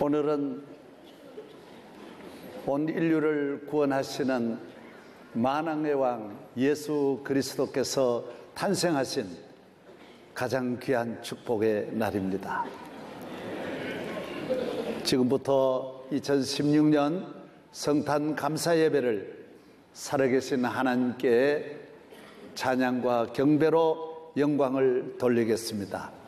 오늘은 온 인류를 구원하시는 만왕의 왕 예수 그리스도께서 탄생하신 가장 귀한 축복의 날입니다. 지금부터 2016년 성탄 감사 예배를 살아계신 하나님께 찬양과 경배로 영광을 돌리겠습니다.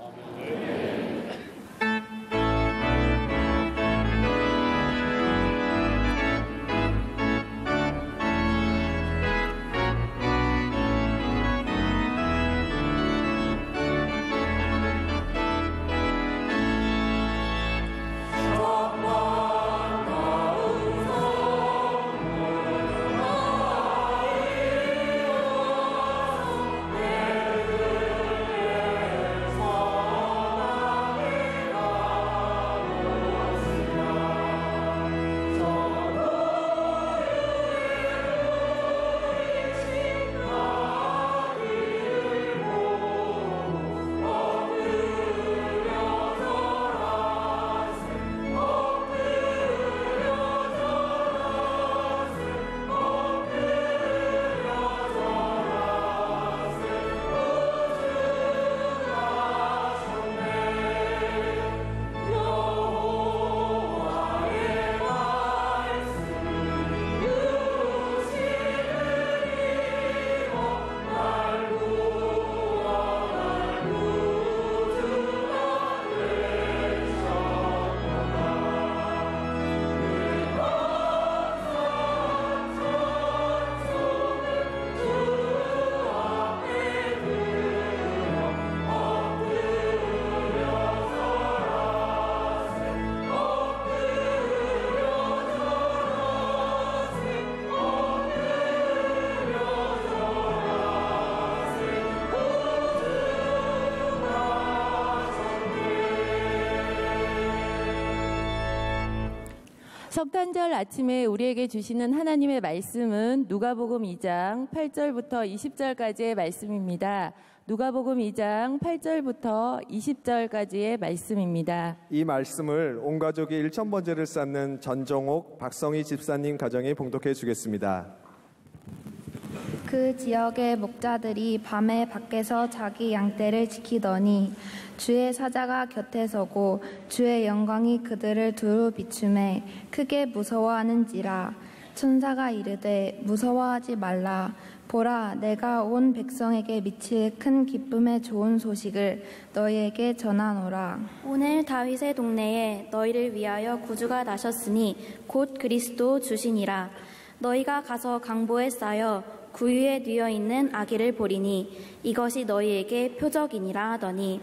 성탄절 아침에 우리에게 주시는 하나님의 말씀은 누가복음 2장 8절부터 20절까지의 말씀입니다. 누가복음 2장 8절부터 20절까지의 말씀입니다. 이 말씀을 온 가족이 일천번제를 쌓는 전정옥, 박성희 집사님 가정에 봉독해 주겠습니다. 그 지역의 목자들이 밤에 밖에서 자기 양떼를 지키더니 주의 사자가 곁에 서고 주의 영광이 그들을 두루 비추매 크게 무서워하는지라. 천사가 이르되 무서워하지 말라. 보라, 내가 온 백성에게 미칠 큰 기쁨의 좋은 소식을 너희에게 전하노라. 오늘 다윗의 동네에 너희를 위하여 구주가 나셨으니 곧 그리스도 주시니라. 너희가 가서 강보에 쌓여 구유에 뉘어 있는 아기를 보리니 이것이 너희에게 표적이니라 하더니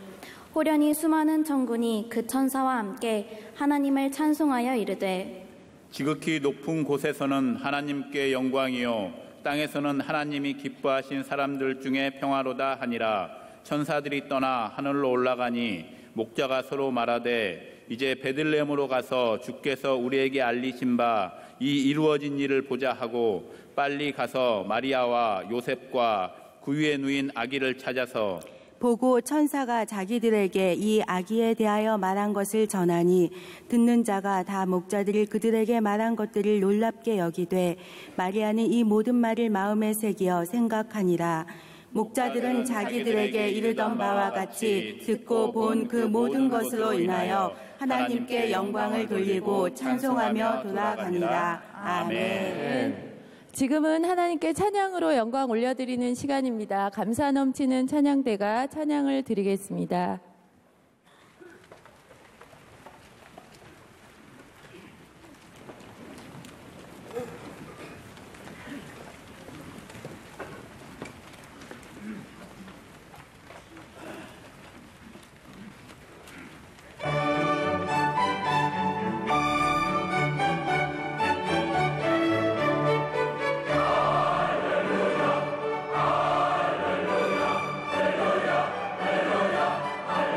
호련히 수많은 천군이 그 천사와 함께 하나님을 찬송하여 이르되 지극히 높은 곳에서는 하나님께 영광이요 땅에서는 하나님이 기뻐하신 사람들 중에 평화로다 하니라. 천사들이 떠나 하늘로 올라가니 목자가 서로 말하되 이제 베들레헴으로 가서 주께서 우리에게 알리신 바 이 이루어진 일을 보자 하고 빨리 가서 마리아와 요셉과 구유에 누인 아기를 찾아서 보고 천사가 자기들에게 이 아기에 대하여 말한 것을 전하니 듣는 자가 다 목자들이 그들에게 말한 것들을 놀랍게 여기되 마리아는 이 모든 말을 마음에 새기어 생각하니라. 목자들은 자기들에게 이르던 바와 같이 듣고 본 그 모든 것으로 인하여 하나님께 영광을 돌리고 찬송하며 돌아가니라. 아멘. 지금은 하나님께 찬양으로 영광 올려드리는 시간입니다. 감사 넘치는 찬양대가 찬양을 드리겠습니다. 할렐루야 할렐루야 할렐루야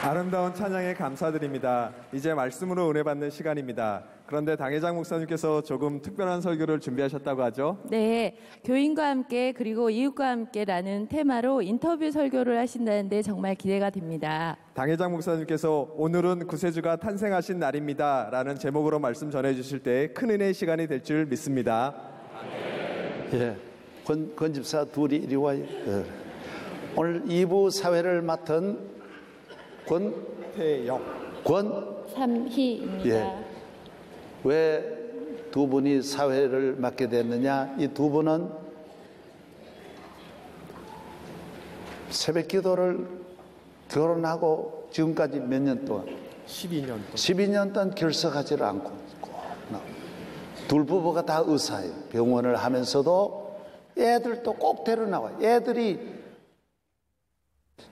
아름다운 찬양에 감사드립니다. 이제 말씀으로 은혜 받는 시간입니다. 그런데 당회장 목사님께서 조금 특별한 설교를 준비하셨다고 하죠? 네, 교인과 함께 그리고 이웃과 함께라는 테마로 인터뷰 설교를 하신다는데 정말 기대가 됩니다. 당회장 목사님께서 오늘은 구세주가 탄생하신 날입니다 라는 제목으로 말씀 전해주실 때 큰 은혜의 시간이 될 줄 믿습니다. 예, 권 집사 둘이 이리 와요. 오늘 2부 사회를 맡은 권태영, 삼희입니다. 예. 왜 두 분이 사회를 맡게 됐느냐? 이 두 분은 새벽 기도를 결혼하고 지금까지 몇 년 동안? 12년 동안 결석하지를 않고 둘 부부가 다 의사예요. 병원을 하면서도 애들도 꼭 데려나와요. 애들이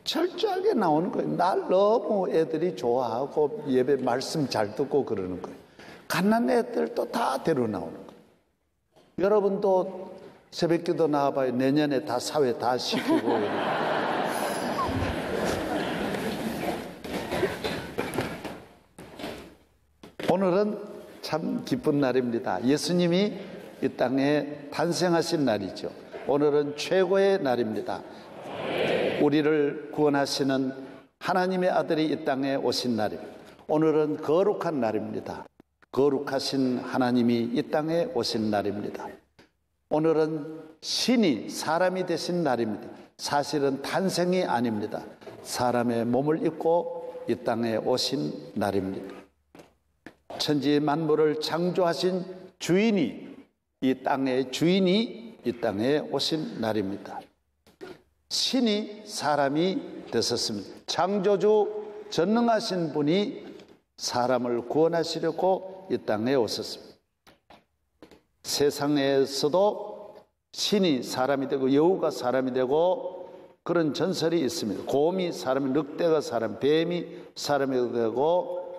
철저하게 나오는 거예요. 날 너무 애들이 좋아하고 예배 말씀 잘 듣고 그러는 거예요. 갓난 애들도 다 데려나오는 거예요. 여러분도 새벽기도 나와봐요. 내년에 다 사회 다 시키고. 오늘은 참 기쁜 날입니다. 예수님이 이 땅에 탄생하신 날이죠. 오늘은 최고의 날입니다. 우리를 구원하시는 하나님의 아들이 이 땅에 오신 날입니다. 오늘은 거룩한 날입니다. 거룩하신 하나님이 이 땅에 오신 날입니다. 오늘은 신이 사람이 되신 날입니다. 사실은 탄생이 아닙니다. 사람의 몸을 입고 이 땅에 오신 날입니다. 천지 만물을 창조하신 주인이 이 땅의 주인이 이 땅에 오신 날입니다. 신이 사람이 되셨습니다. 창조주 전능하신 분이 사람을 구원하시려고 이 땅에 오셨습니다. 세상에서도 신이 사람이 되고 여우가 사람이 되고 그런 전설이 있습니다. 곰이 사람이, 늑대가 사람, 뱀이 사람이 되고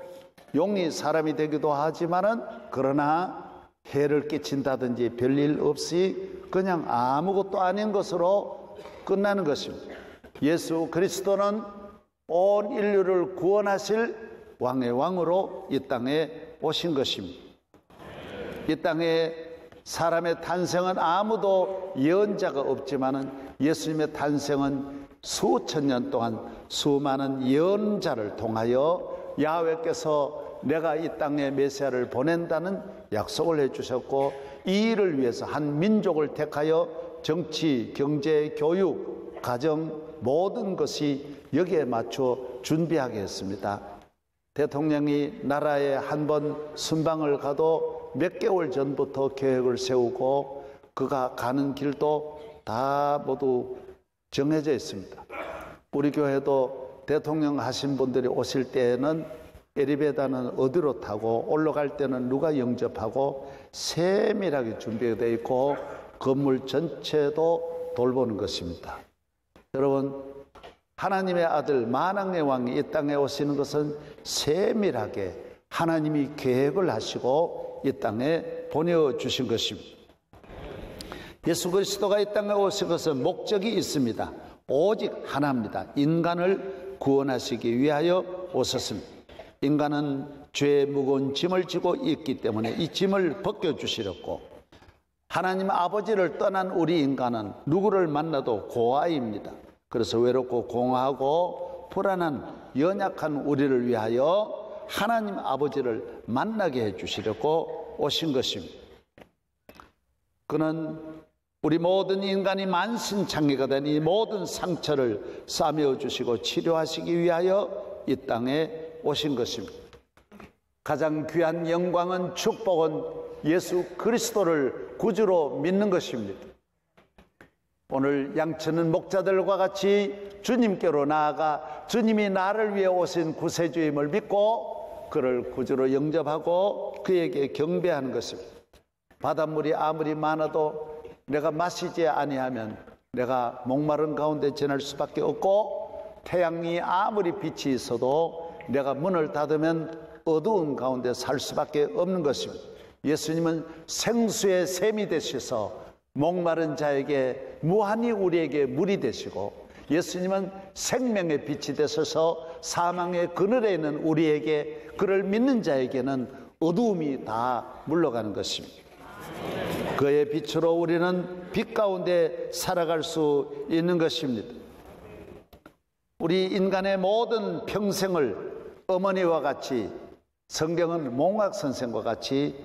용이 사람이 되기도 하지만은 그러나 해를 끼친다든지 별일 없이 그냥 아무것도 아닌 것으로 끝나는 것입니다. 예수 그리스도는 온 인류를 구원하실 왕의 왕으로 이 땅에 오신 것입니다. 이 땅에 사람의 탄생은 아무도 예언자가 없지만은 예수님의 탄생은 수천 년 동안 수많은 예언자를 통하여 야훼께서 내가 이 땅에 메시아를 보낸다는 약속을 해주셨고 이 일을 위해서 한 민족을 택하여 정치, 경제, 교육, 가정 모든 것이 여기에 맞춰 준비하게 했습니다. 대통령이 나라에 한 번 순방을 가도 몇 개월 전부터 계획을 세우고 그가 가는 길도 다 모두 정해져 있습니다. 우리 교회도 대통령 하신 분들이 오실 때에는 엘리베이터는 어디로 타고 올라갈 때는 누가 영접하고 세밀하게 준비되어 있고 건물 전체도 돌보는 것입니다. 여러분, 하나님의 아들 만왕의 왕이 이 땅에 오시는 것은 세밀하게 하나님이 계획을 하시고 이 땅에 보내주신 것입니다. 예수 그리스도가 이 땅에 오신 것은 목적이 있습니다. 오직 하나입니다. 인간을 구원하시기 위하여 오셨습니다. 인간은 죄의 무거운 짐을 지고 있기 때문에 이 짐을 벗겨주시렸고 하나님 아버지를 떠난 우리 인간은 누구를 만나도 고아입니다. 그래서 외롭고 공허하고 불안한 연약한 우리를 위하여 하나님 아버지를 만나게 해주시려고 오신 것입니다. 그는 우리 모든 인간이 만신창이가 된 이 모든 상처를 싸매어 주시고 치료하시기 위하여 이 땅에 오신 것입니다. 가장 귀한 영광은 축복은 예수 그리스도를 구주로 믿는 것입니다. 오늘 양치는 목자들과 같이 주님께로 나아가 주님이 나를 위해 오신 구세주임을 믿고 그를 구주로 영접하고 그에게 경배하는 것입니다. 바닷물이 아무리 많아도 내가 마시지 아니하면 내가 목마른 가운데 지날 수밖에 없고 태양이 아무리 빛이 있어도 내가 문을 닫으면 어두운 가운데 살 수밖에 없는 것입니다. 예수님은 생수의 샘이 되셔서 목마른 자에게 무한히 우리에게 물이 되시고 예수님은 생명의 빛이 되셔서 사망의 그늘에 있는 우리에게, 그를 믿는 자에게는 어두움이 다 물러가는 것입니다. 그의 빛으로 우리는 빛 가운데 살아갈 수 있는 것입니다. 우리 인간의 모든 평생을 어머니와 같이, 성경은 몽학 선생과 같이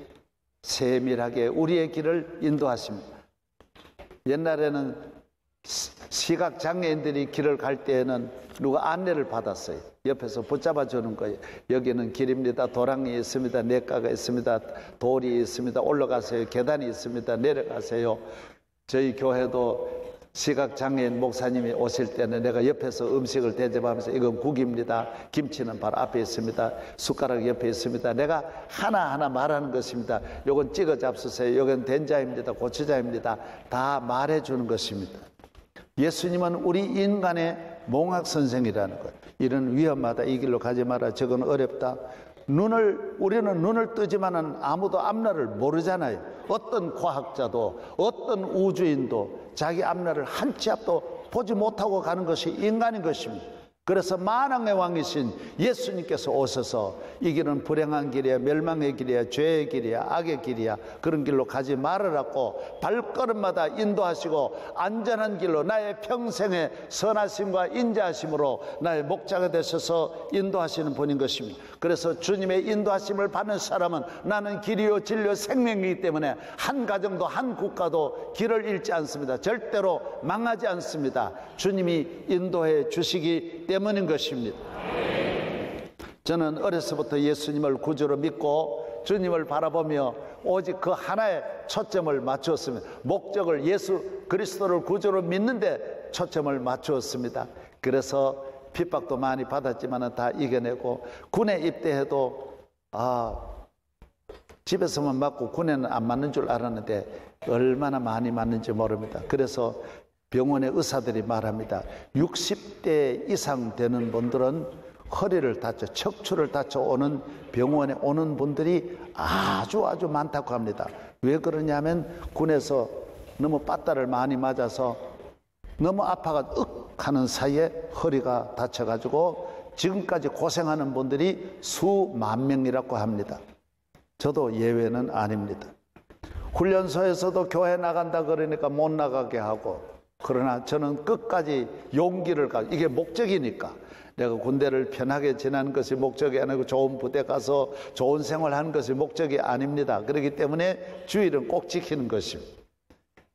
세밀하게 우리의 길을 인도하십니다. 옛날에는 시각장애인들이 길을 갈 때에는 누가 안내를 받았어요. 옆에서 붙잡아 주는 거예요. 여기는 길입니다. 도랑이 있습니다. 냇가가 있습니다. 돌이 있습니다. 올라가세요. 계단이 있습니다. 내려가세요. 저희 교회도 시각장애인 목사님이 오실 때는 내가 옆에서 음식을 대접하면서 이건 국입니다. 김치는 바로 앞에 있습니다. 숟가락 옆에 있습니다. 내가 하나하나 말하는 것입니다. 요건 찍어 잡수세요. 요건 된자입니다. 고추자입니다. 다 말해주는 것입니다. 예수님은 우리 인간의 몽학 선생이라는 것. 이런 위험하다, 이 길로 가지 마라, 저건 어렵다. 우리는 눈을 뜨지만은 아무도 앞날을 모르잖아요. 어떤 과학자도 어떤 우주인도 자기 앞날을 한 치 앞도 보지 못하고 가는 것이 인간인 것입니다. 그래서 만왕의 왕이신 예수님께서 오셔서 이 길은 불행한 길이야, 멸망의 길이야, 죄의 길이야, 악의 길이야, 그런 길로 가지 말으라고 발걸음마다 인도하시고 안전한 길로 나의 평생의 선하심과 인자하심으로 나의 목자가 되셔서 인도하시는 분인 것입니다. 그래서 주님의 인도하심을 받는 사람은 나는 길이요 진리요 생명이기 때문에 한 가정도 한 국가도 길을 잃지 않습니다. 절대로 망하지 않습니다. 주님이 인도해 주시기 때문인 것입니다. 저는 어려서부터 예수님을 구주로 믿고 주님을 바라보며 오직 그 하나에 초점을 맞추었습니다. 목적을 예수 그리스도를 구주로 믿는데 초점을 맞추었습니다. 그래서 핍박도 많이 받았지만 다 이겨내고 군에 입대해도 집에서만 맞고 군에는 안 맞는 줄 알았는데 얼마나 많이 맞는지 모릅니다. 그래서 병원의 의사들이 말합니다. 60대 이상 되는 분들은 허리를 다쳐, 척추를 다쳐 오는 병원에 오는 분들이 아주 많다고 합니다. 왜 그러냐면 군에서 너무 빠따를 많이 맞아서 너무 아파가 하는 사이에 허리가 다쳐가지고 지금까지 고생하는 분들이 수만 명이라고 합니다. 저도 예외는 아닙니다. 훈련소에서도 교회 나간다 그러니까 못 나가게 하고, 그러나 저는 끝까지 용기를 가지고, 이게 목적이니까 내가 군대를 편하게 지내는 것이 목적이 아니고 좋은 부대 가서 좋은 생활하는 것이 목적이 아닙니다. 그렇기 때문에 주일은 꼭 지키는 것입니다.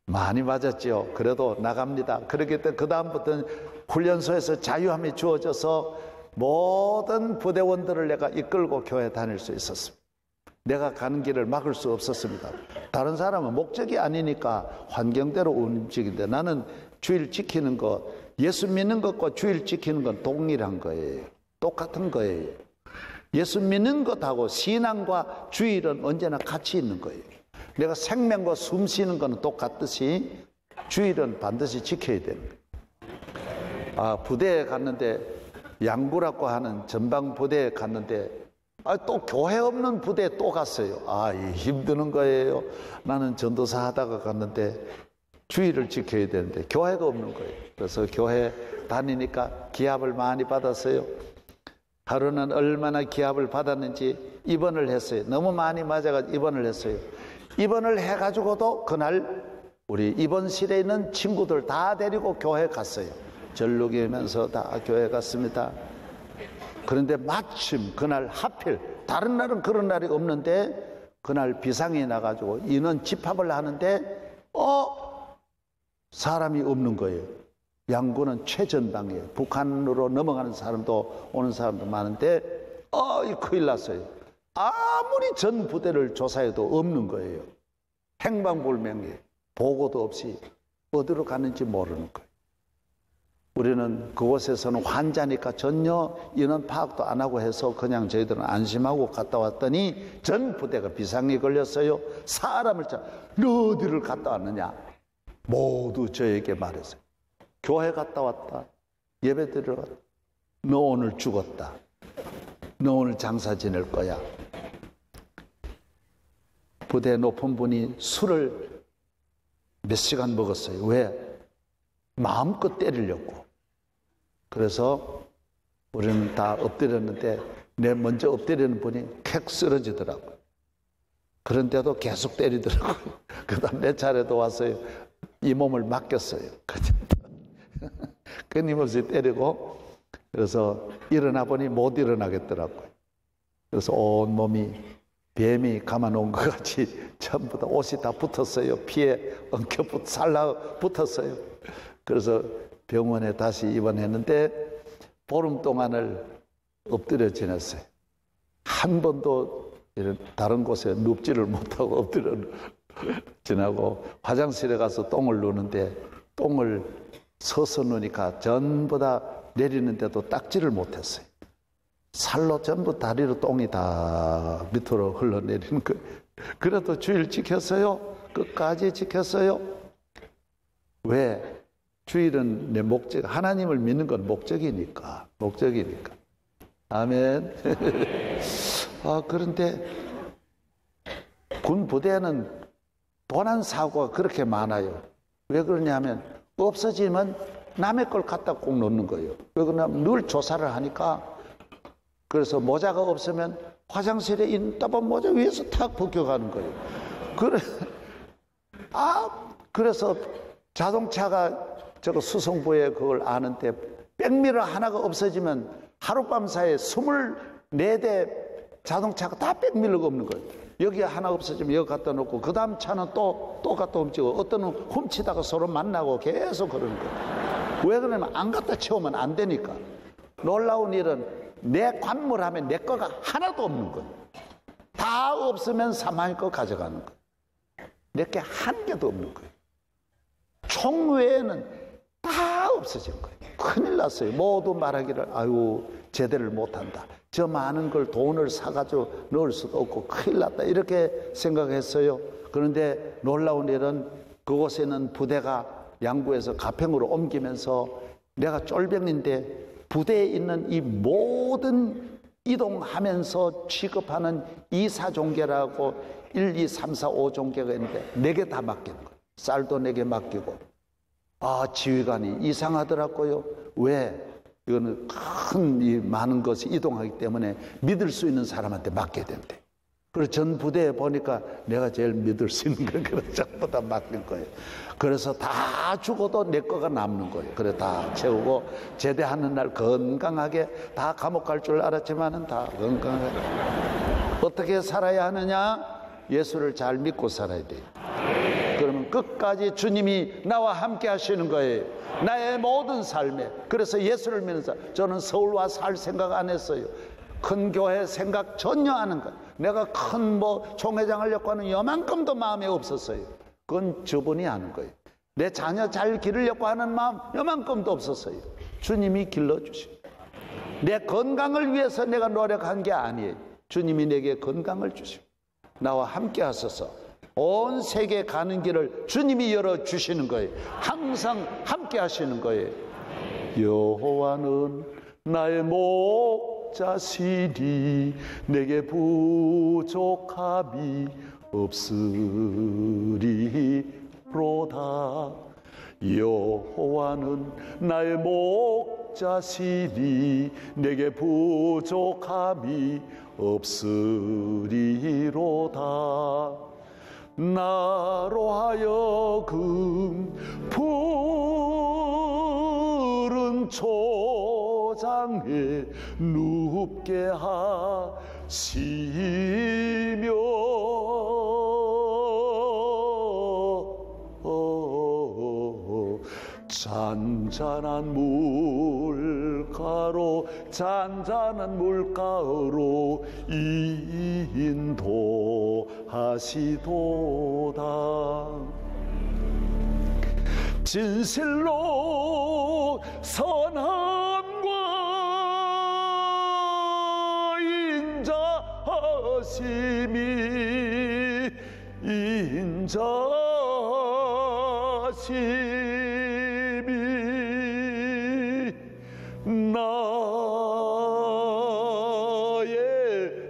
많이 맞았지요. 그래도 나갑니다. 그렇기 때문에 그 다음부터는 훈련소에서 자유함이 주어져서 모든 부대원들을 내가 이끌고 교회 다닐 수 있었습니다. 내가 가는 길을 막을 수 없었습니다. 다른 사람은 목적이 아니니까 환경대로 움직이는데 나는 주일 지키는 것, 예수 믿는 것과 주일 지키는 건 동일한 거예요. 똑같은 거예요. 예수 믿는 것하고 신앙과 주일은 언제나 같이 있는 거예요. 내가 생명과 숨 쉬는 건 똑같듯이 주일은 반드시 지켜야 되는 거예요. 부대에 갔는데, 양구라고 하는 전방 부대에 갔는데 또 교회 없는 부대에 또 갔어요. 힘드는 거예요. 나는 전도사 하다가 갔는데 주일을 지켜야 되는데 교회가 없는 거예요. 그래서 교회 다니니까 기합을 많이 받았어요. 하루는 얼마나 기합을 받았는지 입원을 했어요. 너무 많이 맞아가지고 입원을 했어요. 입원을 해가지고도 그날 우리 입원실에 있는 친구들 다 데리고 교회 갔어요. 절룩이면서 다 교회 갔습니다. 그런데 마침 그날 하필, 다른 날은 그런 날이 없는데 그날 비상이 나가지고 인원 집합을 하는데 사람이 없는 거예요. 양구는 최전방이에요. 북한으로 넘어가는 사람도 오는 사람도 많은데 큰일 났어요. 아무리 전 부대를 조사해도 없는 거예요. 행방불명이에요. 보고도 없이 어디로 가는지 모르는 거예요. 우리는 그곳에서는 환자니까 전혀 인원 파악도 안 하고 해서 그냥 저희들은 안심하고 갔다 왔더니 전 부대가 비상이 걸렸어요. 사람을 너 어디를 갔다 왔느냐? 모두 저에게 말했어요. 교회 갔다 왔다. 예배 드리러 갔다. 너 오늘 죽었다. 너 오늘 장사 지낼 거야. 부대 높은 분이 술을 몇 시간 먹었어요. 왜? 마음껏 때리려고. 그래서 우리는 다 엎드렸는데 내 먼저 엎드리는 분이 캑 쓰러지더라고요. 그런데도 계속 때리더라고요. 그 다음 내 차례도 왔어요. 이 몸을 맡겼어요. 끊임없이 때리고, 그래서 일어나 보니 못 일어나겠더라고요. 그래서 온 몸이 뱀이 감아놓은 것 같이 전부 다 옷이 다 붙었어요. 피에 엉켜 살라붙었어요. 그래서 병원에 다시 입원했는데 보름 동안을 엎드려 지냈어요. 한 번도 이런 다른 곳에 눕지를 못하고 엎드려 지나고, 화장실에 가서 똥을 누는데 똥을 서서 누니까 전부 다 내리는데도 닦지를 못했어요. 살로 전부 다리로 똥이 다 밑으로 흘러내리는 거예요. 그래도 주일 지켰어요. 끝까지 지켰어요. 왜? 주일은 내 목적, 하나님을 믿는 건 목적이니까. 아멘. 그런데 군 부대는 도난 사고가 그렇게 많아요. 왜 그러냐면 없어지면 남의 걸 갖다 꼭 놓는 거예요. 왜 그러냐면 늘 조사를 하니까. 그래서 모자가 없으면 화장실에 있는 따본 모자 위에서 탁 벗겨가는 거예요. 그래서 자동차가 저거 수송부에 그걸 아는데 백미러 하나가 없어지면 하룻밤 사이에 24대 자동차가 다 백미러가 없는 거예요. 여기 하나 없어지면 여기 갖다 놓고 그 다음 차는 또 갖다 훔치고, 어떤 은 훔치다가 서로 만나고 계속 그러는 거예요. 왜 그러냐면 안 갖다 채우면 안 되니까. 놀라운 일은 내 관물하면 내 거가 하나도 없는 거예요. 다 없으면 사망의 거 가져가는 거예요. 내게 한 개도 없는 거예요. 총 외에는 다 없어진 거예요. 큰일 났어요. 모두 말하기를 아유 제대를 못한다. 저 많은 걸 돈을 사가지고 넣을 수도 없고 큰일 났다. 이렇게 생각했어요. 그런데 놀라운 일은 그곳에는 부대가 양구에서 가평으로 옮기면서 내가 쫄병인데 부대에 있는 이 모든 이동하면서 취급하는 2사종계라고 1, 2, 3, 4, 5종계가 있는데 4개 다 맡기는 거예요. 쌀도 4개 맡기고. 지휘관이 이상하더라고요. 왜? 이거는 큰 이 많은 것이 이동하기 때문에 믿을 수 있는 사람한테 맡겨야 된대. 그래서 전 부대에 보니까 내가 제일 믿을 수 있는 걸 그래서 전부 다 맡긴 거예요. 그래서 다 죽어도 내 거가 남는 거예요. 그래 다 채우고 제대하는 날 건강하게, 다 감옥 갈 줄 알았지만은 다 건강하게. 어떻게 살아야 하느냐? 예수를 잘 믿고 살아야 돼요. 그러면 끝까지 주님이 나와 함께 하시는 거예요. 나의 모든 삶에. 그래서 예수를 믿는 사람, 저는 서울 와서 살 생각 안 했어요. 큰 교회 생각 전혀 안 한 거예요. 내가 큰 총회장 하려고 하는 요만큼도 마음에 없었어요. 그건 저분이 하는 거예요. 내 자녀 잘 기르려고 하는 마음 요만큼도 없었어요. 주님이 길러주시고. 내 건강을 위해서 내가 노력한 게 아니에요. 주님이 내게 건강을 주시고 나와 함께 하셔서 온 세계에 가는 길을 주님이 열어주시는 거예요. 항상 함께 하시는 거예요. 여호와는 나의 목자시니 내게 부족함이 없으리로다. 여호와는 나의 목자시니 내게 부족함이 없으리로다. 나로 하여금 푸른 초장에 눕게 하시며 잔잔한 물가로 인도하시도다. 진실로 선함과 인자심이 나의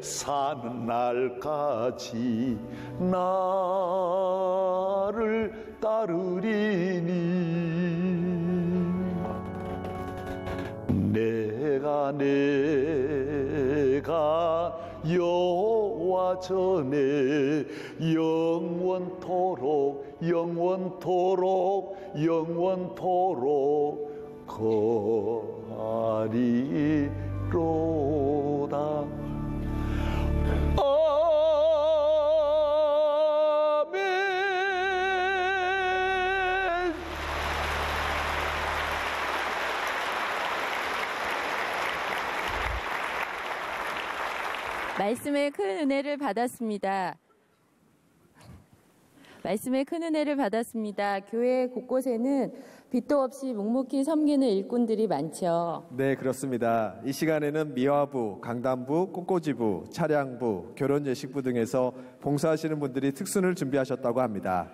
사는 날까지 나를 따르리니 내가 내가 여호와 전에 영원토록 거하리로다. 아멘. 말씀의 큰 은혜를 받았습니다. 말씀의 큰 은혜를 받았습니다. 교회 곳곳에는 빛도 없이 묵묵히 섬기는 일꾼들이 많죠. 네, 그렇습니다. 이 시간에는 미화부, 강단부, 꽃꽂이부, 차량부, 결혼예식부 등에서 봉사하시는 분들이 특순을 준비하셨다고 합니다.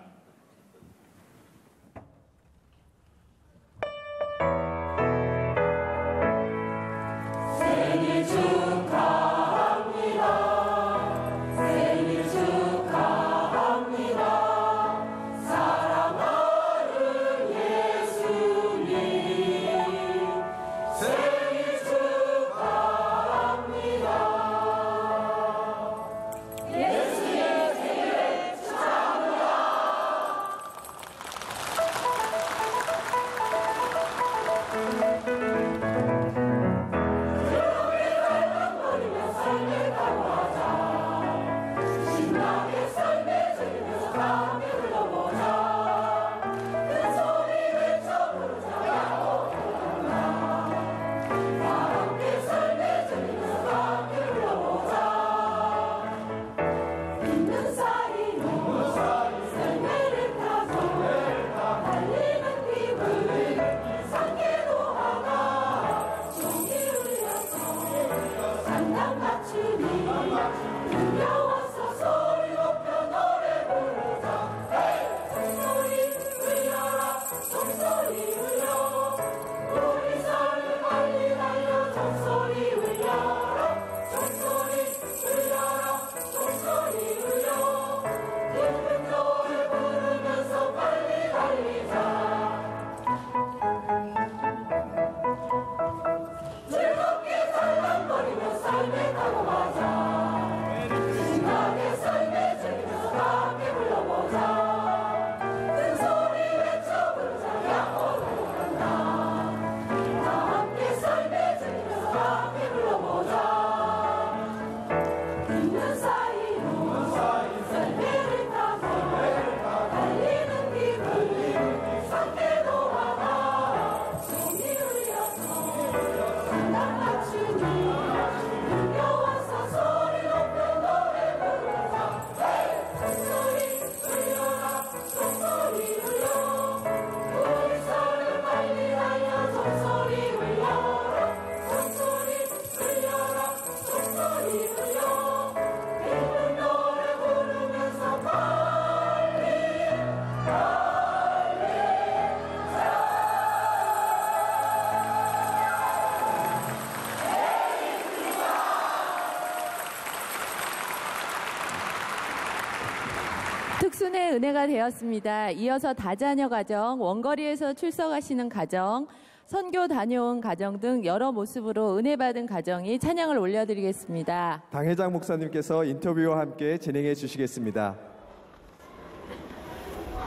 특순의 은혜가 되었습니다. 이어서 다자녀 가정, 원거리에서 출석하시는 가정, 선교 다녀온 가정 등 여러 모습으로 은혜 받은 가정이 찬양을 올려드리겠습니다. 당회장 목사님께서 인터뷰와 함께 진행해 주시겠습니다.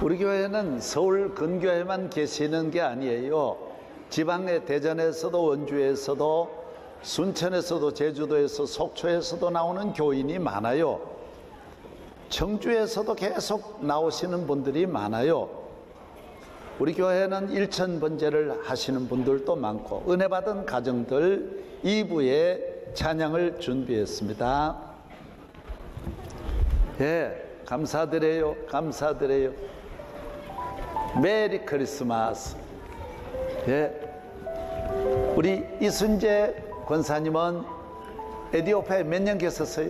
우리 교회는 서울 근교에만 계시는 게 아니에요. 지방의 대전에서도 원주에서도 순천에서도 제주도에서 속초에서도 나오는 교인이 많아요. 청주에서도 계속 나오시는 분들이 많아요. 우리 교회는 일천번제를 하시는 분들도 많고 은혜 받은 가정들 2부에 찬양을 준비했습니다. 예, 감사드려요. 감사드려요. 메리 크리스마스. 예, 우리 이순재 권사님은 에티오피아에 몇 년 계셨어요?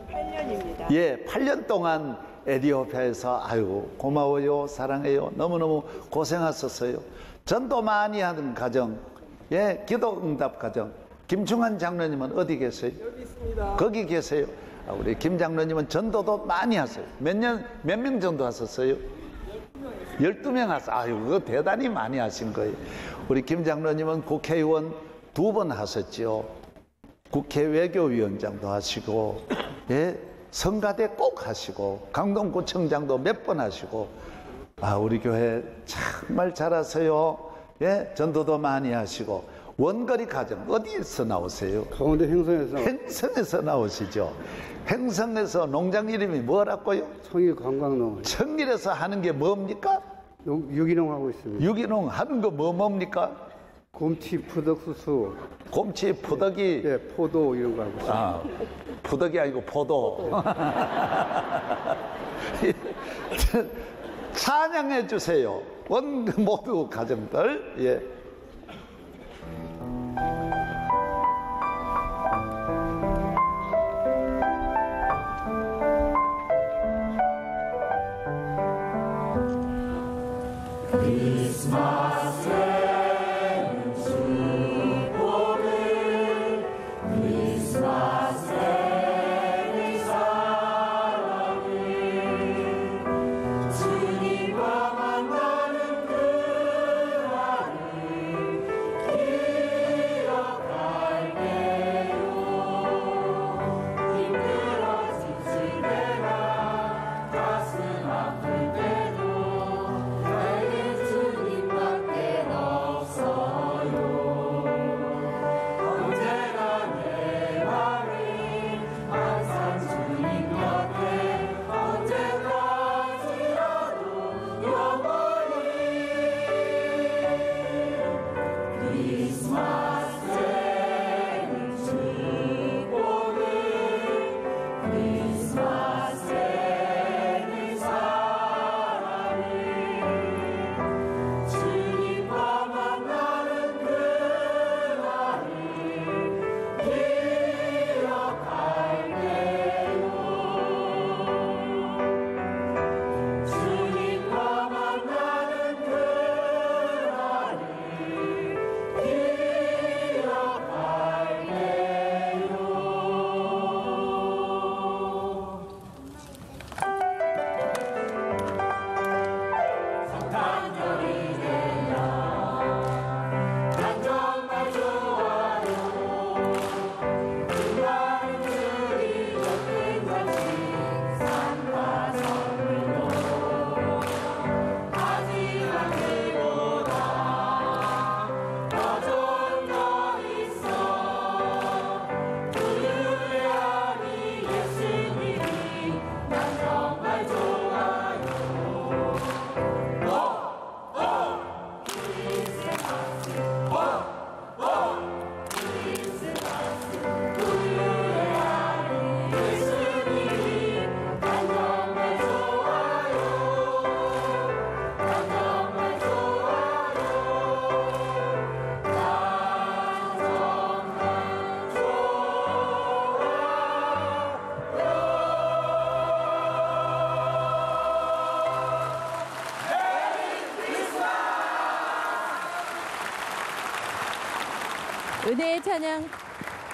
8년입니다. 예, 8년 동안 에티오피아에서 아유 고마워요, 사랑해요, 너무너무 고생하셨어요. 전도 많이 하는 가정, 예, 기도 응답 가정. 김충환 장로님은 어디 계세요? 여기 있습니다. 거기 계세요. 우리 김 장로님은 전도도 많이 하세요. 몇 명 정도 하셨어요? 12명 하셨어요. 아유, 그거 대단히 많이 하신 거예요. 우리 김 장로님은 국회의원 2번 하셨죠. 국회 외교위원장도 하시고, 예, 성가대 꼭 하시고, 강동구청장도 몇 번 하시고, 우리 교회 정말 잘하세요. 예, 전도도 많이 하시고. 원거리 가정 어디에서 나오세요? 강원도 행성에서. 행성에서 나오시죠. 행성에서 농장 이름이 뭐라고요? 청일관광농. 청일에서 하는 게 뭡니까? 유기농 하고 있습니다. 유기농 하는 거 뭡니까? 곰치, 푸덕, 수수. 곰치, 푸덕이. 네, 포도 이런 거 하고 있습니다. 푸덕이 아니고 포도. 찬양해 주세요. 모두 가정들. 예.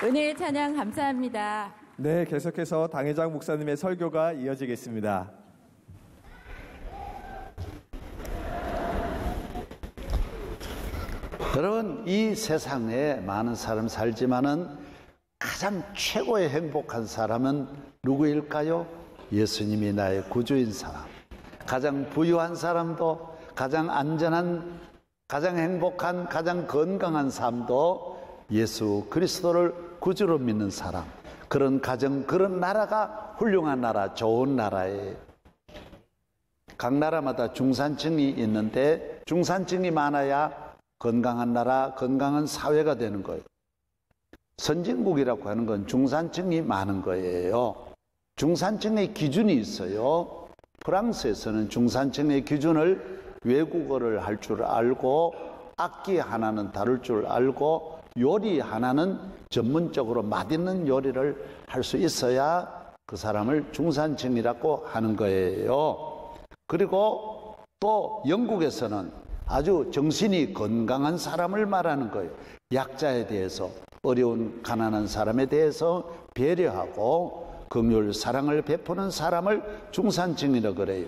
은혜의 찬양 감사합니다. 네, 계속해서 당회장 목사님의 설교가 이어지겠습니다. 여러분, 이 세상에 많은 사람 살지만은 가장 최고의 행복한 사람은 누구일까요? 예수님이 나의 구주인 사람. 가장 부유한 사람도, 가장 안전한, 가장 행복한, 가장 건강한 삶도 예수 그리스도를 구주로 믿는 사람. 그런 가정, 그런 나라가 훌륭한 나라, 좋은 나라예요. 각 나라마다 중산층이 있는데 중산층이 많아야 건강한 나라, 건강한 사회가 되는 거예요. 선진국이라고 하는 건 중산층이 많은 거예요. 중산층의 기준이 있어요. 프랑스에서는 중산층의 기준을 외국어를 할 줄 알고, 악기 하나는 다룰 줄 알고, 요리 하나는 전문적으로 맛있는 요리를 할 수 있어야 그 사람을 중산층이라고 하는 거예요. 그리고 또 영국에서는 아주 정신이 건강한 사람을 말하는 거예요. 약자에 대해서, 어려운 가난한 사람에 대해서 배려하고 긍휼 사랑을 베푸는 사람을 중산층이라고 그래요.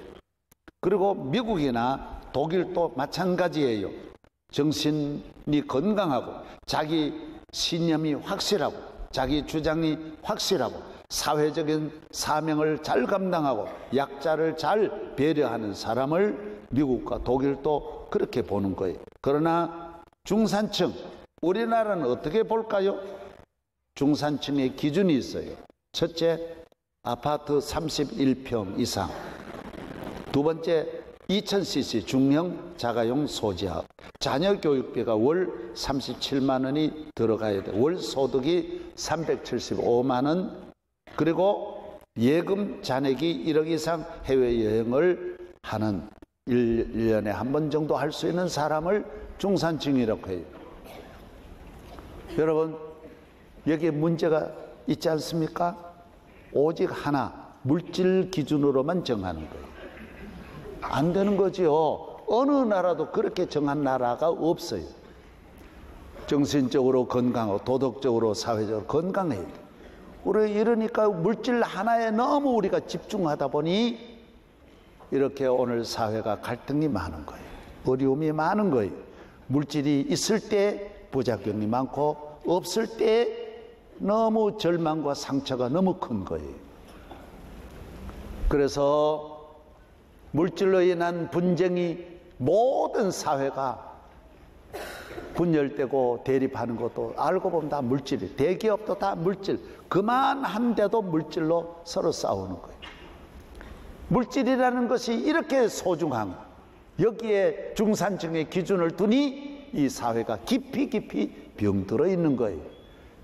그리고 미국이나 독일도 마찬가지예요. 정신이 건강하고 자기 신념이 확실하고 자기 주장이 확실하고 사회적인 사명을 잘 감당하고 약자를 잘 배려하는 사람을 미국과 독일도 그렇게 보는 거예요. 그러나 중산층, 우리나라는 어떻게 볼까요? 중산층의 기준이 있어요. 첫째, 아파트 31평 이상. 두 번째, 2000cc 중형 자가용 소지하고 자녀 교육비가 월 37만 원이 들어가야 돼. 월 소득이 375만 원. 그리고 예금 잔액이 1억 이상 해외여행을 하는 1년에 한 번 정도 할 수 있는 사람을 중산층이라고 해요. 여러분, 여기에 문제가 있지 않습니까? 오직 하나, 물질 기준으로만 정하는 거예요. 안 되는 거지요. 어느 나라도 그렇게 정한 나라가 없어요. 정신적으로 건강하고 도덕적으로 사회적으로 건강해야 돼. 우리 이러니까 물질 하나에 너무 우리가 집중하다 보니 이렇게 오늘 사회가 갈등이 많은 거예요. 어려움이 많은 거예요. 물질이 있을 때 부작용이 많고 없을 때 너무 절망과 상처가 너무 큰 거예요. 그래서 물질로 인한 분쟁이 모든 사회가 분열되고 대립하는 것도 알고 보면 다 물질이에요. 대기업도 다 물질. 그만한데도 물질로 서로 싸우는 거예요. 물질이라는 것이 이렇게 소중한, 여기에 중산층의 기준을 두니 이 사회가 깊이 병들어 있는 거예요.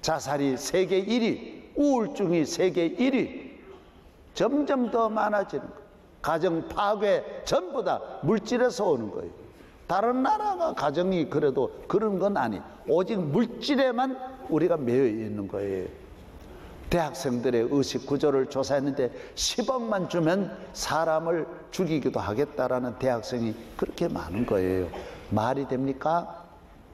자살이 세계 1위, 우울증이 세계 1위, 점점 더 많아지는 거예요. 가정 파괴 전부 다 물질에서 오는 거예요. 다른 나라가 가정이 그래도 그런 건 아니. 오직 물질에만 우리가 매여 있는 거예요. 대학생들의 의식 구조를 조사했는데 10억만 주면 사람을 죽이기도 하겠다라는 대학생이 그렇게 많은 거예요. 말이 됩니까?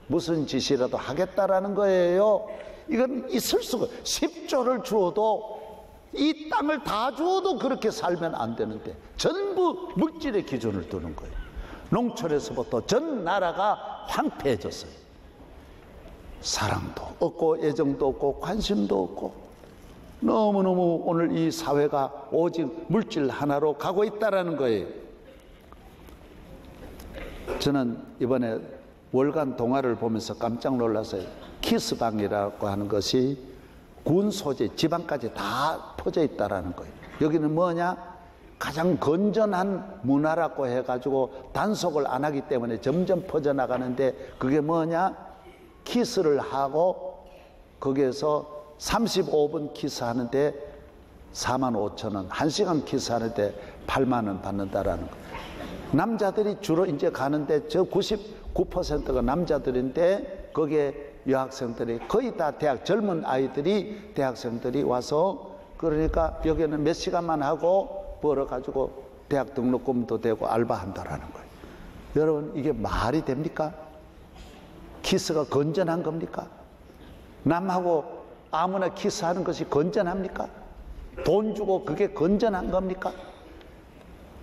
무슨 짓이라도 하겠다라는 거예요. 이건 있을 수가. 10조를 주어도 이 땅을 다 주어도 그렇게 살면 안 되는데 전부 물질의 기준을 두는 거예요. 농촌에서부터 전 나라가 황폐해졌어요. 사랑도 없고 애정도 없고 관심도 없고 너무너무 오늘 이 사회가 오직 물질 하나로 가고 있다는 거예요. 저는 이번에 월간 동화를 보면서 깜짝 놀랐어요. 키스방이라고 하는 것이 군 소재 지방까지 다 퍼져 있다는 거예요. 여기는 뭐냐? 가장 건전한 문화라고 해가지고 단속을 안 하기 때문에 점점 퍼져나가는데 그게 뭐냐? 키스를 하고 거기에서 35분 키스하는데 45,000원, 1시간 키스하는데 8만 원 받는다라는 거예요. 남자들이 주로 이제 가는데 저 99%가 남자들인데 거기에 여학생들이 거의 다 젊은 아이들이 대학생들이 와서 그러니까 여기는 몇 시간만 하고 벌어가지고 대학 등록금도 되고 알바한다라는 거예요. 여러분 이게 말이 됩니까? 키스가 건전한 겁니까? 남하고 아무나 키스하는 것이 건전합니까? 돈 주고 그게 건전한 겁니까?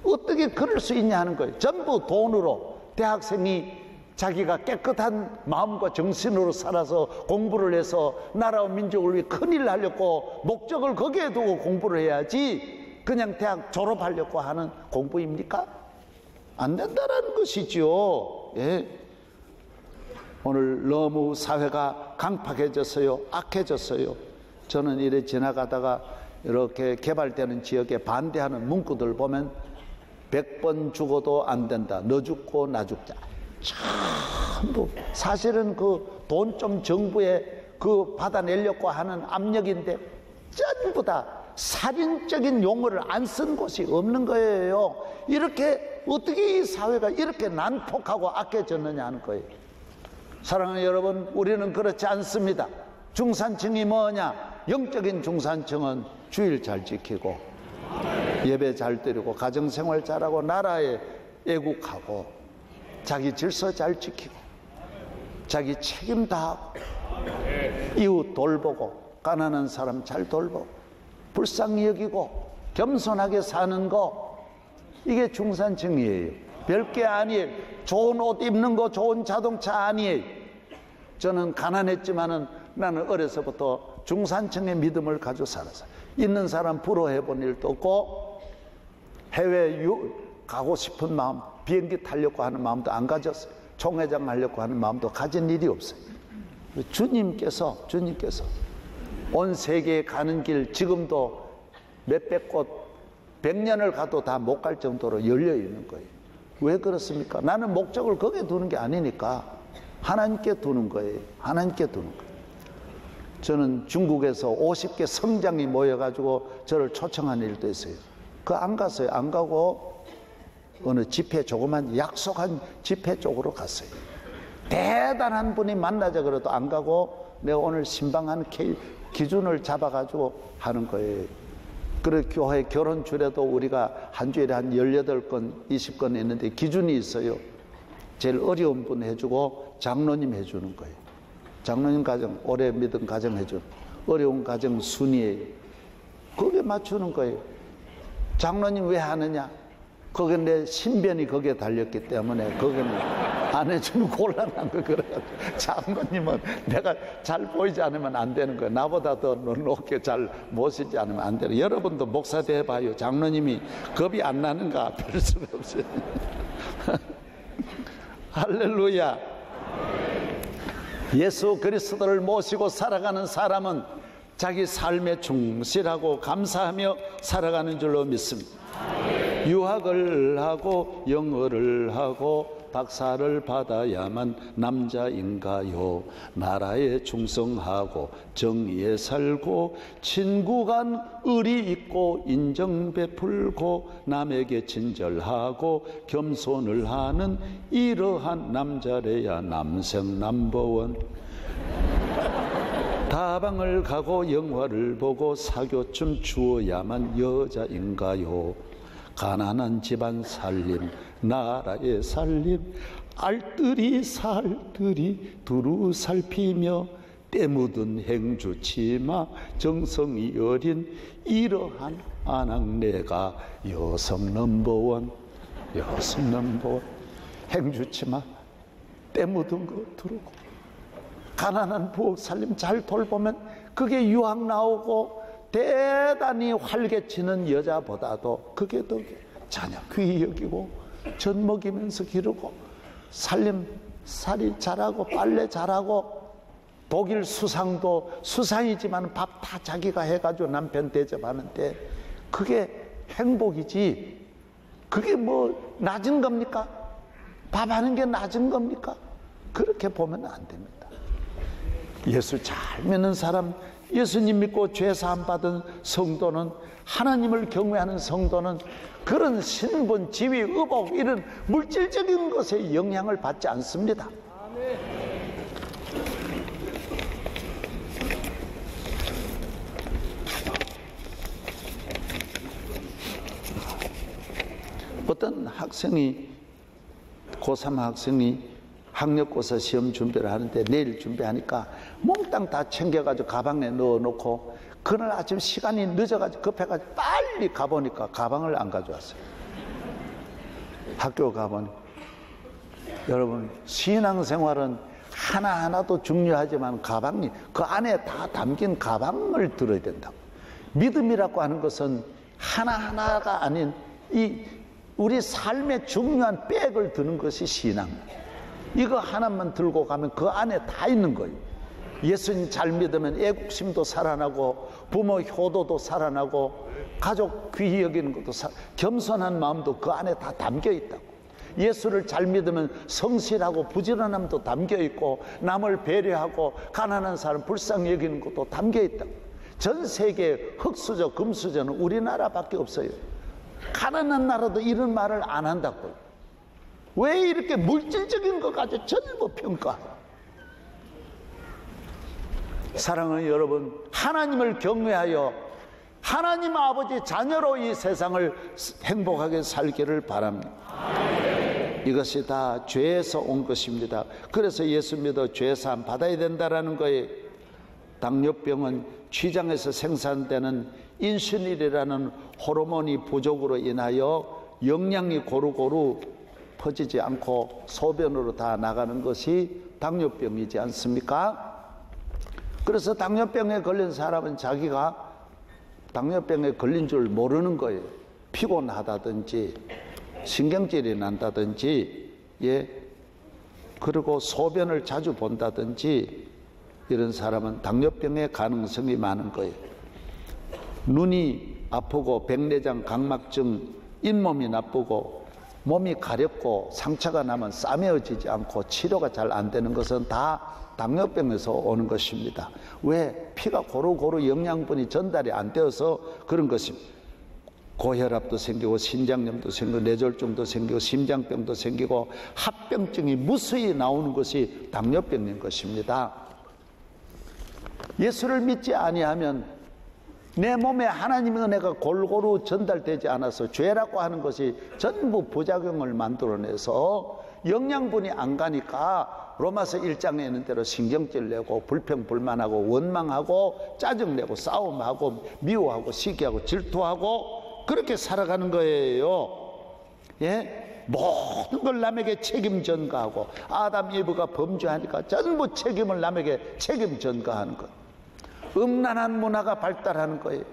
어떻게 그럴 수 있냐 하는 거예요. 전부 돈으로 대학생이 자기가 깨끗한 마음과 정신으로 살아서 공부를 해서 나라와 민족을 위해 큰일 하려고 목적을 거기에 두고 공부를 해야지 그냥 대학 졸업하려고 하는 공부입니까? 안 된다라는 것이죠. 예. 오늘 너무 사회가 강팍해졌어요. 악해졌어요. 저는 이래 지나가다가 이렇게 개발되는 지역에 반대하는 문구들 보면 100번 죽어도 안 된다. 너 죽고 나 죽자. 전부 사실은 그 돈 좀 정부에 그 받아내려고 하는 압력인데 전부 다 살인적인 용어를 안 쓴 곳이 없는 거예요. 이렇게 어떻게 이 사회가 이렇게 난폭하고 악해졌느냐 하는 거예요. 사랑하는 여러분, 우리는 그렇지 않습니다. 중산층이 뭐냐? 영적인 중산층은 주일 잘 지키고 예배 잘 드리고 가정생활 잘하고 나라에 애국하고 자기 질서 잘 지키고 자기 책임 다하고 이웃 돌보고 가난한 사람 잘 돌보고 불쌍히 여기고 겸손하게 사는 거, 이게 중산층이에요. 별게 아니에요. 좋은 옷 입는 거, 좋은 자동차 아니에요. 저는 가난했지만은 나는 어려서부터 중산층의 믿음을 가지고 살았어요. 있는 사람 부러워해본 일도 없고 해외 가고 싶은 마음, 비행기 타려고 하는 마음도 안 가졌어요. 총회장 하려고 하는 마음도 가진 일이 없어요. 주님께서 온 세계에 가는 길 지금도 몇백 곳 100년을 가도 다 못 갈 정도로 열려 있는 거예요. 왜 그렇습니까? 나는 목적을 거기에 두는 게 아니니까 하나님께 두는 거예요. 하나님께 두는 거예요. 저는 중국에서 50개 성장이 모여가지고 저를 초청한 일도 있어요. 그거 안 갔어요. 안 가고 어느 집회, 조그만 약속한 집회 쪽으로 갔어요. 대단한 분이 만나자 그래도 안 가고 내가 오늘 신방하는 기준을 잡아가지고 하는 거예요. 그래 교회 결혼 주례도 우리가 한 주일에 한 18건, 20건 있는데 기준이 있어요. 제일 어려운 분 해주고 장로님 해주는 거예요. 장로님 가정, 오래 믿은 가정 해주는, 어려운 가정 순위예요. 그게 맞추는 거예요. 장로님 왜 하느냐? 거기 내 신변이 거기에 달렸기 때문에 거기는 안 해주는 곤란한 거. 그래가지고 장로님은 내가 잘 보이지 않으면 안 되는 거예요. 나보다 더 높게 잘 모시지 않으면 안 되는. 여러분도 목사 돼봐요. 장로님이 겁이 안 나는가? 별 수가 없어요. 할렐루야. 예수 그리스도를 모시고 살아가는 사람은 자기 삶에 충실하고 감사하며 살아가는 줄로 믿습니다. 유학을 하고 영어를 하고 박사를 받아야만 남자인가요? 나라에 충성하고 정의에 살고 친구 간 의리 있고 인정 베풀고 남에게 친절하고 겸손을 하는 이러한 남자래야 남생 넘버원. 다방을 가고 영화를 보고 사교쯤 주어야만 여자인가요? 가난한 집안 살림, 나라의 살림, 알뜰히 살뜰히 두루 살피며 때 묻은 행주 치마, 정성이 어린 이러한 아낙네가 여성 넘버원. 여성 넘버원. 행주 치마, 때 묻은 거 두르고 가난한 부엌 살림 잘 돌보면 그게 유학 나오고 대단히 활개치는 여자보다도 그게 더 자녀 귀히 여기고 젖 먹이면서 기르고 살림살이 잘하고 빨래 잘하고 독일 수상도 수상이지만 밥 다 자기가 해가지고 남편 대접하는데 그게 행복이지. 그게 뭐 낮은 겁니까? 밥하는 게 낮은 겁니까? 그렇게 보면 안 됩니다. 예수 잘 믿는 사람, 예수님 믿고 죄 사함 받은 성도는, 하나님을 경외하는 성도는 그런 신분, 지위, 의복 이런 물질적인 것에 영향을 받지 않습니다. 어떤 학생이, 고3 학생이 학력고사 시험 준비를 하는데 내일 준비하니까 몽땅 다 챙겨가지고 가방에 넣어놓고 그날 아침 시간이 늦어가지고 급해가지고 빨리 가보니까 가방을 안 가져왔어요. 학교 가보니 여러분 신앙생활은 하나하나도 중요하지만 가방이 그 안에 다 담긴 가방을 들어야 된다고. 믿음이라고 하는 것은 하나하나가 아닌 이 우리 삶의 중요한 백을 드는 것이 신앙이에요. 이거 하나만 들고 가면 그 안에 다 있는 거예요. 예수님 잘 믿으면 애국심도 살아나고 부모 효도도 살아나고 가족 귀히 여기는 것도 겸손한 마음도 그 안에 다 담겨 있다고. 예수를 잘 믿으면 성실하고 부지런함도 담겨 있고 남을 배려하고 가난한 사람 불쌍히 여기는 것도 담겨 있다고. 전 세계 흑수저 금수저는 우리나라밖에 없어요. 가난한 나라도 이런 말을 안 한다고요. 왜 이렇게 물질적인 것 가지고 전부 평가해요? 사랑하는 여러분, 하나님을 경외하여 하나님 아버지 자녀로 이 세상을 행복하게 살기를 바랍니다. 이것이 다 죄에서 온 것입니다. 그래서 예수 믿어 죄사함 받아야 된다라는 거예요. 당뇨병은 췌장에서 생산되는 인슐린이라는 호르몬이 부족으로 인하여 영양이 고루고루 퍼지지 않고 소변으로 다 나가는 것이 당뇨병이지 않습니까? 그래서 당뇨병에 걸린 사람은 자기가 당뇨병에 걸린 줄 모르는 거예요. 피곤하다든지 신경질이 난다든지, 그리고 소변을 자주 본다든지, 이런 사람은 당뇨병의 가능성이 많은 거예요. 눈이 아프고 백내장 각막증, 잇몸이 나쁘고 몸이 가렵고 상처가 나면 싸매어지지 않고 치료가 잘 안 되는 것은 다 당뇨병에서 오는 것입니다. 왜? 피가 고루고루 영양분이 전달이 안 되어서 그런 것입니다. 고혈압도 생기고 신장염도 생기고 뇌졸중도 생기고 심장병도 생기고 합병증이 무수히 나오는 것이 당뇨병인 것입니다. 예수를 믿지 아니하면 내 몸에 하나님의 은혜가 골고루 전달되지 않아서 죄라고 하는 것이 전부 부작용을 만들어내서 영양분이 안 가니까 로마서 1장에 있는 대로 신경질 내고 불평불만하고 원망하고 짜증내고 싸움하고 미워하고 시기하고 질투하고 그렇게 살아가는 거예요. 모든 걸 남에게 책임 전가하고, 아담 이브가 범죄하니까 전부 책임을 남에게 책임 전가하는 것. 음란한 문화가 발달하는 거예요.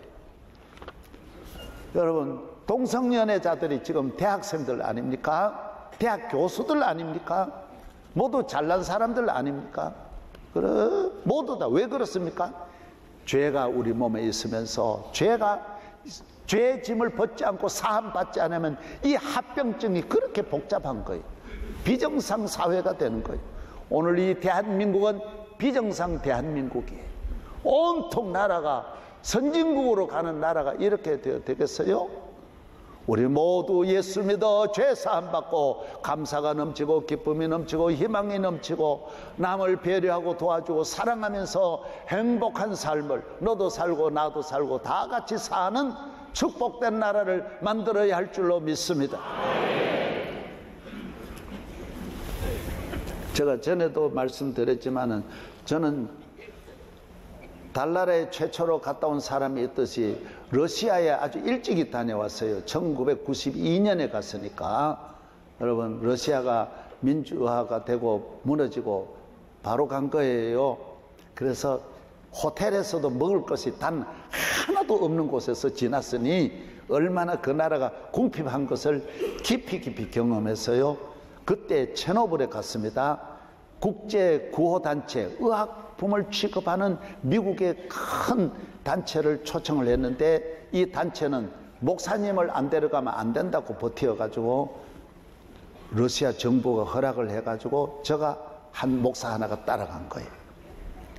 여러분, 동성연애자들이 지금 대학생들 아닙니까? 대학 교수들 아닙니까? 모두 잘난 사람들 아닙니까? 모두 다 왜 그렇습니까? 죄가 우리 몸에 있으면서 죄의 짐을 벗지 않고 사함 받지 않으면 이 합병증이 그렇게 복잡한 거예요. 비정상 사회가 되는 거예요. 오늘 이 대한민국은 비정상 대한민국이에요. 온통 나라가 선진국으로 가는 나라가 이렇게 되겠어요? 우리 모두 예수 믿어 죄 사함 받고 감사가 넘치고 기쁨이 넘치고 희망이 넘치고 남을 배려하고 도와주고 사랑하면서 행복한 삶을 너도 살고 나도 살고 다 같이 사는 축복된 나라를 만들어야 할 줄로 믿습니다. 제가 전에도 말씀드렸지만은 저는 달나라에 최초로 갔다 온 사람이 있듯이 러시아에 아주 일찍이 다녀왔어요. 1992년에 갔으니까. 여러분, 러시아가 민주화가 되고 무너지고 바로 간 거예요. 그래서 호텔에서도 먹을 것이 단 하나도 없는 곳에서 지났으니 얼마나 그 나라가 궁핍한 것을 깊이 경험했어요. 그때 체르노빌에 갔습니다. 국제구호단체, 의학품을 취급하는 미국의 큰 단체를 초청을 했는데, 이 단체는 목사님을 안 데려가면 안 된다고 버텨가지고 러시아 정부가 허락을 해가지고 제가 한 목사 하나가 따라간 거예요.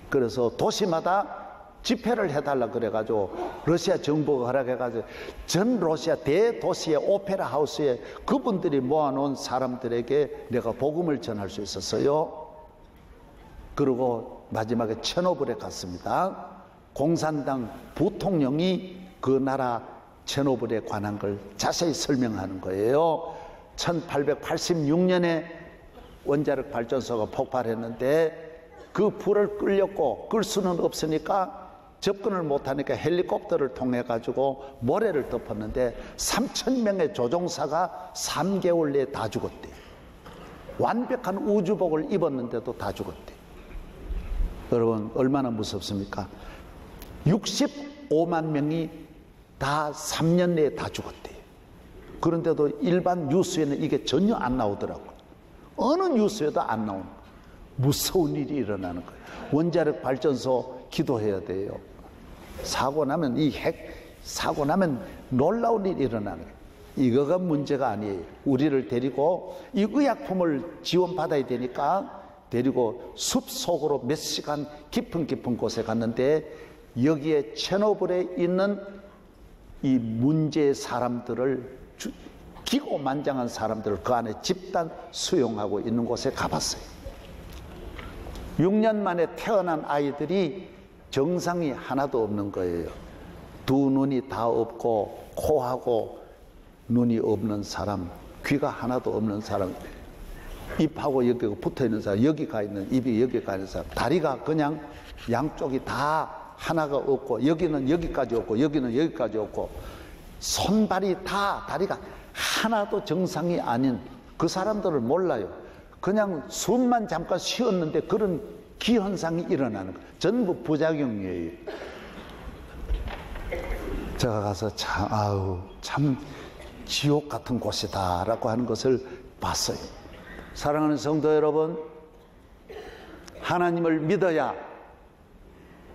그래서 도시마다 집회를 해달라 그래가지고 러시아 정부가 허락해가지고 전 러시아 대도시의 오페라 하우스에 그분들이 모아놓은 사람들에게 내가 복음을 전할 수 있었어요. 그리고 마지막에 체르노빌에 갔습니다. 공산당 부통령이 그 나라 체르노빌에 관한 걸 자세히 설명하는 거예요. 1886년에 원자력 발전소가 폭발했는데 그 불을 끌 수는 없으니까 접근을 못하니까 헬리콥터를 통해 가지고 모래를 덮었는데 3,000명의 조종사가 3개월 내에 다 죽었대. 완벽한 우주복을 입었는데도 다 죽었대. 여러분, 얼마나 무섭습니까? 65만 명이 다 3년 내에 다 죽었대요. 그런데도 일반 뉴스에는 이게 전혀 안 나오더라고요. 어느 뉴스에도 안 나오는 거예요. 무서운 일이 일어나는 거예요. 원자력 발전소 기도해야 돼요. 사고 나면 사고 나면 놀라운 일이 일어나는 거예요. 이거가 문제가 아니에요. 우리를 데리고 이 의약품을 지원받아야 되니까 데리고 숲속으로 몇 시간 깊은 곳에 갔는데, 여기에 체르노빌에 있는 이 문제의 사람들을, 기고만장한 사람들을 그 안에 집단 수용하고 있는 곳에 가봤어요. 6년 만에 태어난 아이들이 정상이 하나도 없는 거예요. 두 눈이 다 없고, 코하고 눈이 없는 사람, 귀가 하나도 없는 사람, 입하고 여기가 붙어 있는 사람, 여기 가 있는, 입이 여기 가 있는 사람, 다리가 그냥 양쪽이 다 하나가 없고, 여기는 여기까지 없고, 여기는 여기까지 없고, 손발이 다 다리가 하나도 정상이 아닌 그 사람들을 몰라요. 그냥 숨만 잠깐 쉬었는데 그런 기현상이 일어나는 거예요. 전부 부작용이에요. 제가 가서 참 지옥 같은 곳이다라고 하는 것을 봤어요. 사랑하는 성도 여러분, 하나님을 믿어야,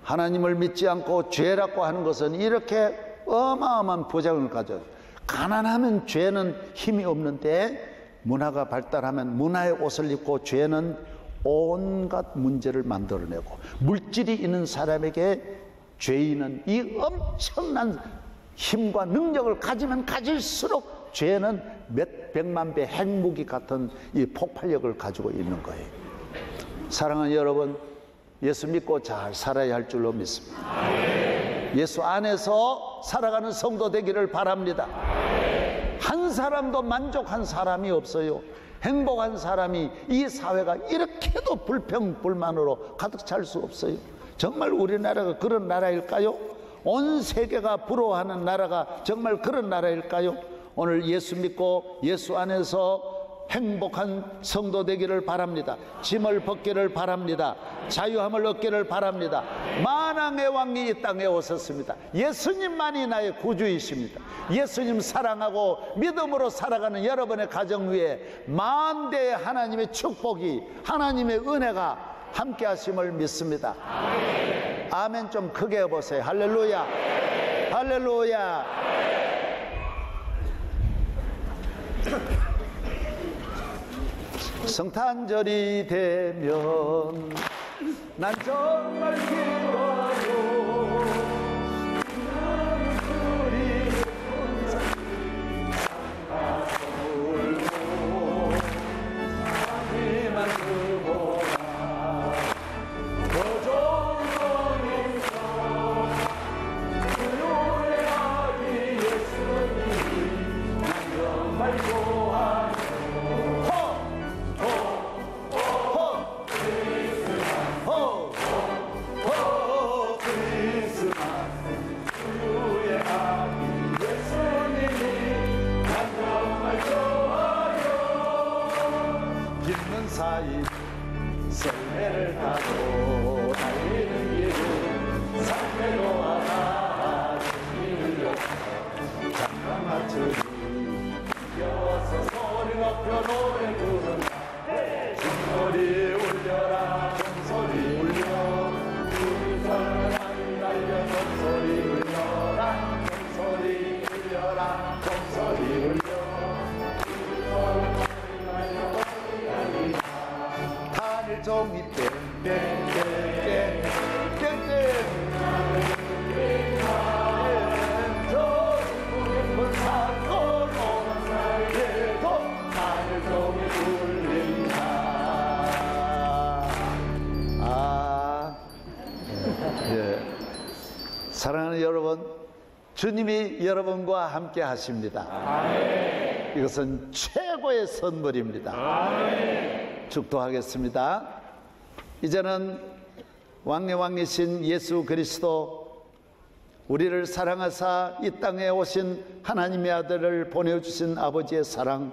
하나님을 믿지 않고 죄라고 하는 것은 이렇게 어마어마한 부작용을 가져요. 가난하면 죄는 힘이 없는데 문화가 발달하면 문화의 옷을 입고 죄는 온갖 문제를 만들어내고, 물질이 있는 사람에게 죄인은 이 엄청난 힘과 능력을 가지면 가질수록 죄는 몇 백만 배 핵무기 같은 이 폭발력을 가지고 있는 거예요. 사랑하는 여러분, 예수 믿고 잘 살아야 할 줄로 믿습니다. 예수 안에서 살아가는 성도 되기를 바랍니다. 한 사람도 만족한 사람이 없어요. 행복한 사람이 이 사회가 이렇게도 불평불만으로 가득 찰 수 없어요. 정말 우리나라가 그런 나라일까요? 온 세계가 부러워하는 나라가 정말 그런 나라일까요? 오늘 예수 믿고 예수 안에서 행복한 성도 되기를 바랍니다. 짐을 벗기를 바랍니다. 자유함을 얻기를 바랍니다. 만왕의 왕이 이 땅에 오셨습니다. 예수님만이 나의 구주이십니다. 예수님 사랑하고 믿음으로 살아가는 여러분의 가정 위에 만대의 하나님의 축복이, 하나님의 은혜가 함께 하심을 믿습니다. 아멘 좀 크게 해보세요. 할렐루야, 할렐루야. 성탄절이 되면 난 정말 기뻐요. 사이 썰매를 타고 달리는 길은 산매로와 다시를 잠깐 맞추니 뛰어서 소리 높여 노래 부른다. 종소리 울려라, 종소리 울려, 불편한 날려 종소리 울려라, 종소리 울려라, 종소리 울려. 종이 땡땡땡땡땡땡 저 깊은 산골 살게도 하늘 종이 울린다. 예. 사랑하는 여러분, 주님이 여러분과 함께 하십니다. 아멘. 이것은 최고의 선물입니다. 아멘. 축도하겠습니다. 이제는 왕의 예수 그리스도, 우리를 사랑하사 이 땅에 오신 하나님의 아들을 보내주신 아버지의 사랑,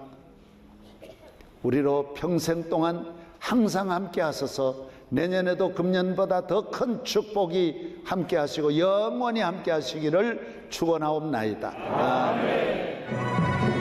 우리로 평생 동안 항상 함께 하셔서 내년에도 금년보다 더 큰 축복이 함께 하시고 영원히 함께 하시기를 축원하옵나이다. 아멘.